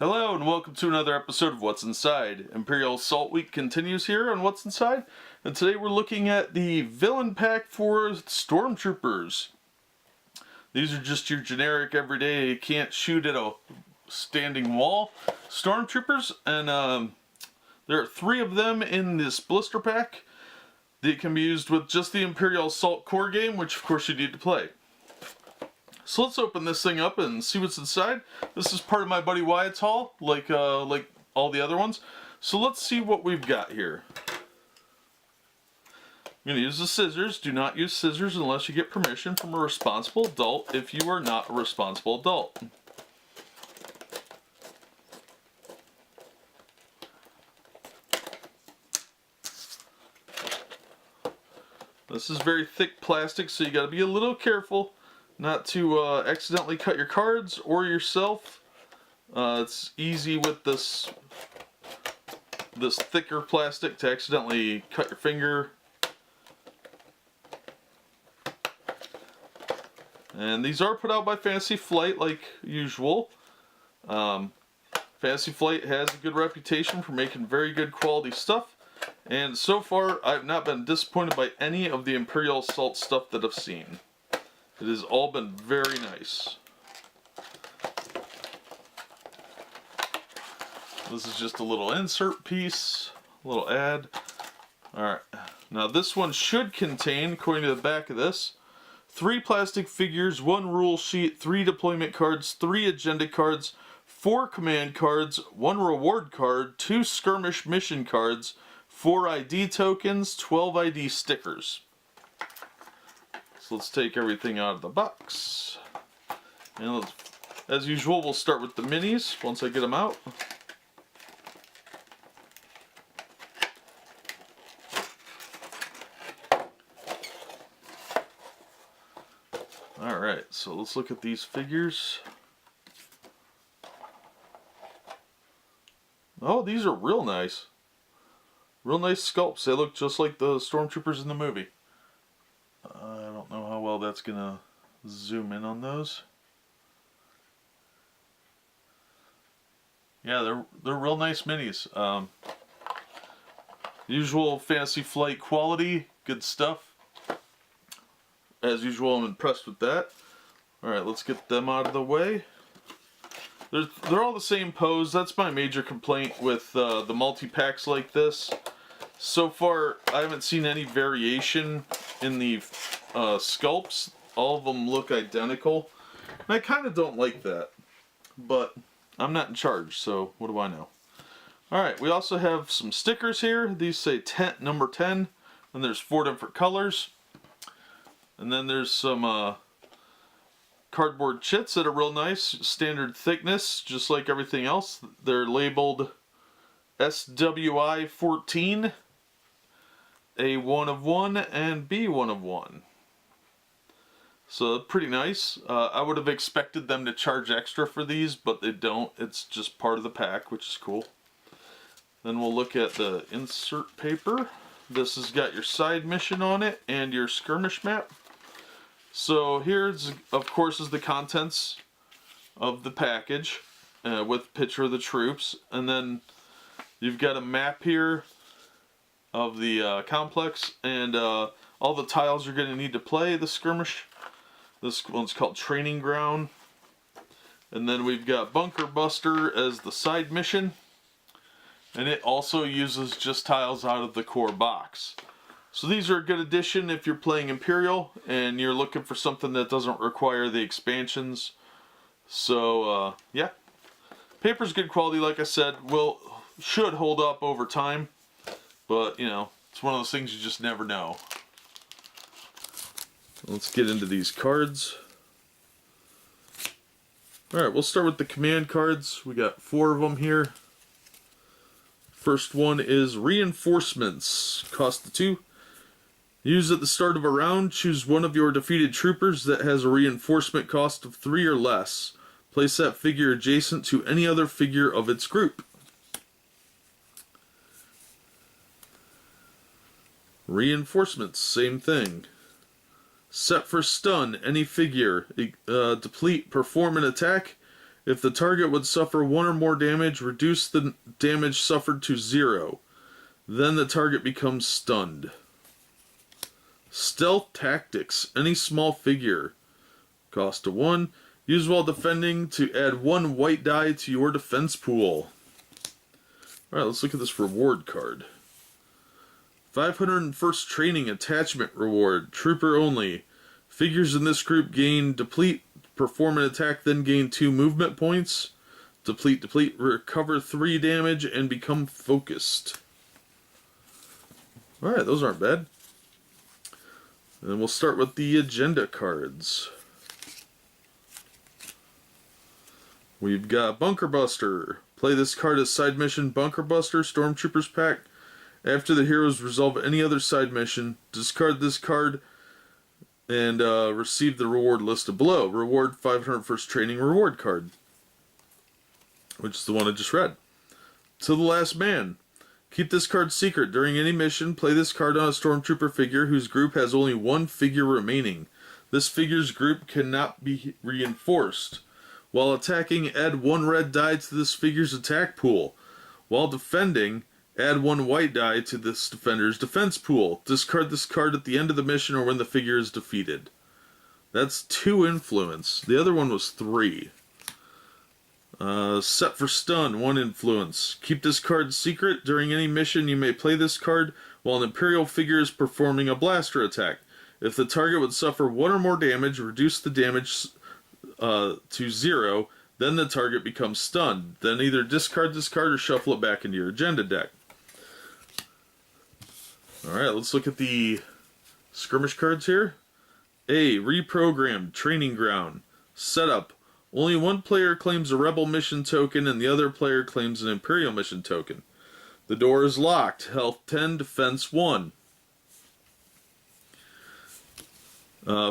Hello and welcome to another episode of What's Inside. Imperial Assault Week continues here on What's Inside, and today we're looking at the villain pack for Stormtroopers. These are just your generic everyday can't shoot at a standing wall Stormtroopers, and there are 3 of them in this blister pack. They can be used with just the Imperial Assault core game, which of course you need to play. So let's open this thing up and see what's inside. This is part of my buddy Wyatt's haul, like all the other ones. So let's see what we've got here. I'm going to use the scissors. Do not use scissors unless you get permission from a responsible adult if you are not a responsible adult. This is very thick plastic, so you got to be a little careful not to accidentally cut your cards or yourself. It's easy with this thicker plastic to accidentally cut your finger. And these are put out by Fantasy Flight like usual. Fantasy Flight has a good reputation for making very good quality stuff. And so far, I've not been disappointed by any of the Imperial Assault stuff that I've seen. It has all been very nice. This is just a little insert piece, a little ad. Alright, now this one should contain, according to the back of this, 3 plastic figures, 1 rule sheet, 3 deployment cards, 3 agenda cards, 4 command cards, 1 reward card, 2 skirmish mission cards, 4 ID tokens, 12 ID stickers. So let's take everything out of the box. And as usual, we'll start with the minis once I get them out. Alright, so let's look at these figures. Oh, these are real nice. Real nice sculpts. They look just like the Stormtroopers in the movie. I don't know how well that's gonna zoom in on those. Yeah, they're real nice minis. Usual Fantasy Flight quality, good stuff. As usual, I'm impressed with that. Alright, let's get them out of the way. They're all the same pose. That's my major complaint with the multi-packs like this. So far, I haven't seen any variation in the sculpts. All of them look identical. And I kind of don't like that. But I'm not in charge, so what do I know? Alright, we also have some stickers here. These say number 10. And there's 4 different colors. And then there's some cardboard chits that are real nice. Standard thickness, just like everything else. They're labeled SWI 14. A1 of 1 and B1 of 1. So pretty nice. I would have expected them to charge extra for these, but they don't. It's just part of the pack, which is cool. Then we'll look at the insert paper. This has got your side mission on it and your skirmish map. So here's, of course, is the contents of the package with a picture of the troops. And then you've got a map here of the complex and all the tiles you're going to need to play the skirmish. This one's called Training Ground. And then we've got Bunker Buster as the side mission. And it also uses just tiles out of the core box. So these are a good addition if you're playing Imperial and you're looking for something that doesn't require the expansions. So yeah. Paper's good quality, like I said. Should hold up over time. But, you know, it's one of those things you just never know. Let's get into these cards. Alright, we'll start with the command cards. We got 4 of them here. First one is Reinforcements. Cost 2. Use at the start of a round. Choose one of your defeated troopers that has a reinforcement cost of 3 or less. Place that figure adjacent to any other figure of its group. Reinforcements, same thing. Set for stun any figure. Deplete, perform an attack, If the target would suffer 1 or more damage, reduce the damage suffered to 0. Then the target becomes stunned. Stealth Tactics. Any small figure. Cost of 1. Use while defending to add 1 white die to your defense pool. Alright, let's look at this reward card. 501st Training Attachment Reward. Trooper only. Figures in this group gain deplete, perform an attack, then gain 2 movement points. Deplete, recover 3 damage, and become focused. Alright, those aren't bad. And then we'll start with the agenda cards. We've got Bunker Buster. Play this card as side mission Bunker Buster, Stormtroopers pack. After the heroes resolve any other side mission, discard this card and receive the reward listed below. Reward 501st Training Reward card, which is the one I just read. To the Last Man. Keep this card secret. During any mission, play this card on a Stormtrooper figure whose group has only 1 figure remaining. This figure's group cannot be reinforced. While attacking, add 1 red die to this figure's attack pool. While defending, add 1 white die to this defender's defense pool. Discard this card at the end of the mission or when the figure is defeated. That's 2 influence. The other one was 3. Set for stun, 1 influence. Keep this card secret. During any mission, you may play this card while an Imperial figure is performing a blaster attack. If the target would suffer 1 or more damage, reduce the damage to 0. Then the target becomes stunned. Then either discard this card or shuffle it back into your agenda deck. Alright, let's look at the skirmish cards here. A. Reprogrammed Training Ground. Setup. Only 1 player claims a Rebel mission token and the other player claims an Imperial mission token. The door is locked. Health 10, Defense 1.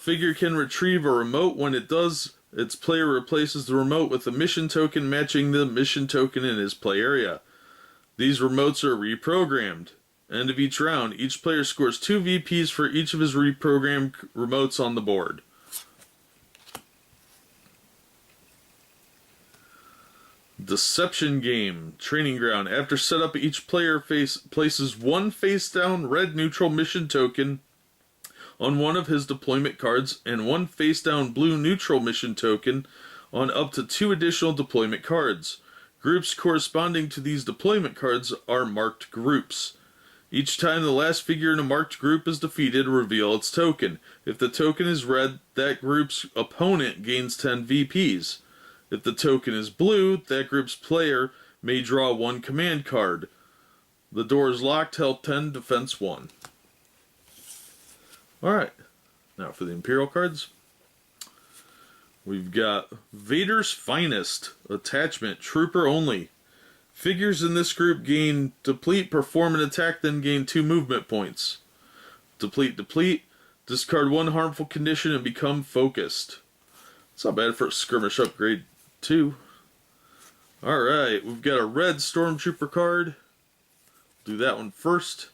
Figure can retrieve a remote. When it does, its player replaces the remote with a mission token matching the mission token in his play area. These remotes are reprogrammed. End of each round, each player scores 2 VPs for each of his reprogrammed remotes on the board. Deception Game Training Ground. After setup, each player places 1 face-down red neutral mission token on one of his deployment cards and 1 face-down blue neutral mission token on up to 2 additional deployment cards. Groups corresponding to these deployment cards are marked groups. Each time the last figure in a marked group is defeated, reveal its token. If the token is red, that group's opponent gains 10 VPs. If the token is blue, that group's player may draw 1 command card. The door is locked, health 10, defense 1. Alright, now for the Imperial cards. We've got Vader's Finest, attachment, trooper only. Figures in this group gain deplete, perform an attack, then gain 2 movement points. Deplete, discard 1 harmful condition and become focused. It's not bad for a skirmish upgrade, too. Alright, we've got a red Stormtrooper card. Do that one first.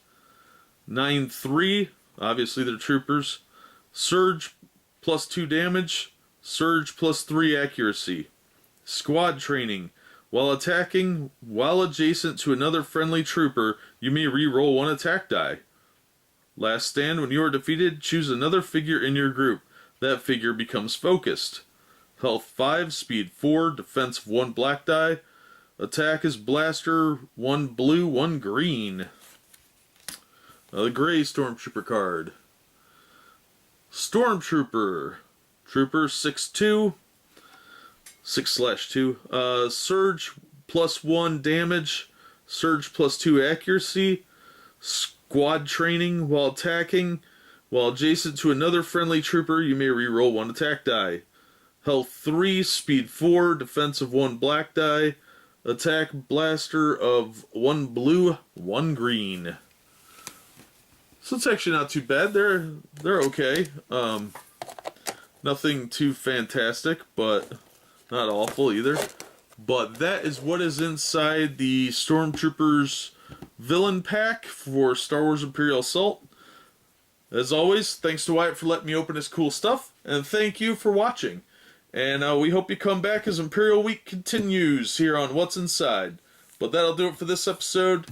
9-3, obviously they're troopers. Surge plus 2 damage. Surge plus 3 accuracy. Squad training. While attacking, while adjacent to another friendly trooper, you may re-roll 1 attack die. Last stand, when you are defeated, choose another figure in your group. That figure becomes focused. Health 5, speed 4, defense 1 black die. Attack is blaster, 1 blue, 1 green. The gray Stormtrooper card. Stormtrooper. Trooper 6/2. 6/2. Surge plus 1 damage. Surge plus 2 accuracy. Squad training while attacking. While adjacent to another friendly trooper, you may re-roll 1 attack die. Health 3, speed 4, defense of 1 black die. Attack blaster of 1 blue, 1 green. So it's actually not too bad. They're okay. Nothing too fantastic, but not awful either. But that is what is inside the Stormtroopers villain pack for Star Wars Imperial Assault. As always, thanks to Wyatt for letting me open his cool stuff, and thank you for watching. And we hope you come back as Imperial Week continues here on What's Inside. But that'll do it for this episode.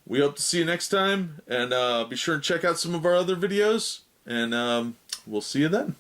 We hope to see you next time, and be sure and check out some of our other videos, and we'll see you then.